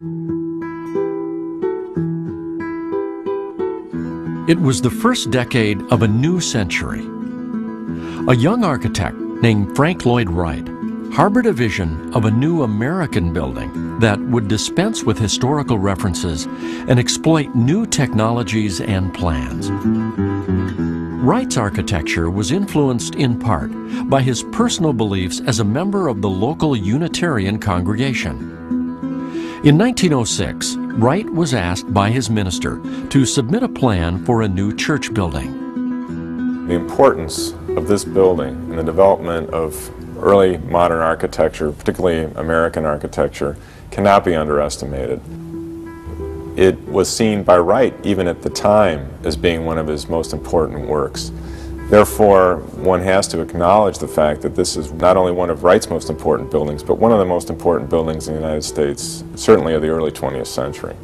It was the first decade of a new century. A young architect named Frank Lloyd Wright harbored a vision of a new American building that would dispense with historical references and exploit new technologies and plans. Wright's architecture was influenced in part by his personal beliefs as a member of the local Unitarian congregation. In 1906, Wright was asked by his minister to submit a plan for a new church building. The importance of this building in the development of early modern architecture, particularly American architecture, cannot be underestimated. It was seen by Wright, even at the time, as being one of his most important works. Therefore, one has to acknowledge the fact that this is not only one of Wright's most important buildings, but one of the most important buildings in the United States, certainly of the early 20th century.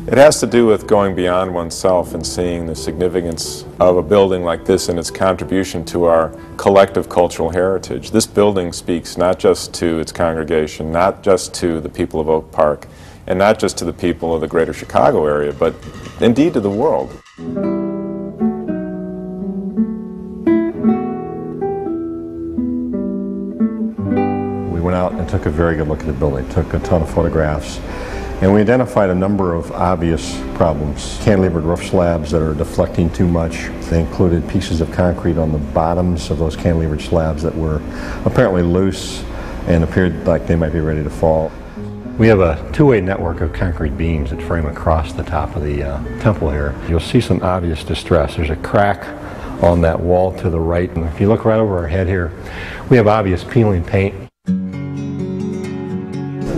It has to do with going beyond oneself and seeing the significance of a building like this and its contribution to our collective cultural heritage. This building speaks not just to its congregation, not just to the people of Oak Park, and not just to the people of the greater Chicago area, but indeed to the world. We went out and took a very good look at the building, took a ton of photographs, and we identified a number of obvious problems. Cantilevered roof slabs that are deflecting too much. They included pieces of concrete on the bottoms of those cantilevered slabs that were apparently loose and appeared like they might be ready to fall. We have a two-way network of concrete beams that frame across the top of the temple here. You'll see some obvious distress. There's a crack on that wall to the right. And if you look right over our head here, we have obvious peeling paint.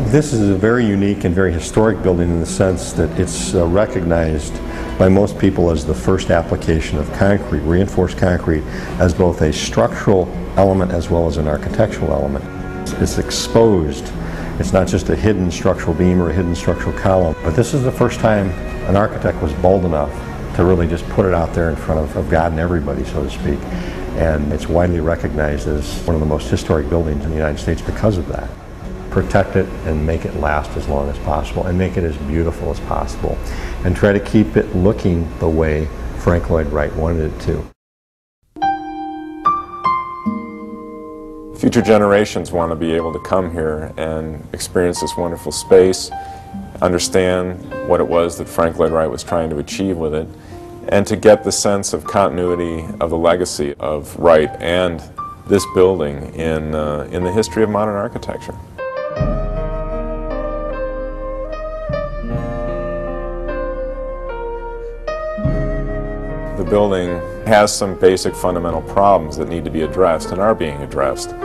This is a very unique and very historic building in the sense that it's recognized by most people as the first application of concrete, reinforced concrete, as both a structural element as well as an architectural element. It's exposed. It's not just a hidden structural beam or a hidden structural column, but this is the first time an architect was bold enough to really just put it out there in front of God and everybody, so to speak. And it's widely recognized as one of the most historic buildings in the United States because of that. Protect it and make it last as long as possible and make it as beautiful as possible and try to keep it looking the way Frank Lloyd Wright wanted it to. Future generations want to be able to come here and experience this wonderful space, understand what it was that Frank Lloyd Wright was trying to achieve with it, and to get the sense of continuity of the legacy of Wright and this building in the history of modern architecture. The building has some basic fundamental problems that need to be addressed and are being addressed.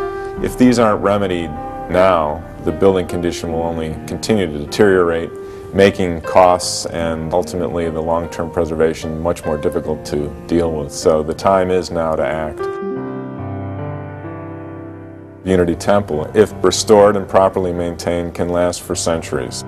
If these aren't remedied now, the building condition will only continue to deteriorate, making costs and ultimately the long-term preservation much more difficult to deal with. So the time is now to act. Uniti Temple, if restored and properly maintained, can last for centuries.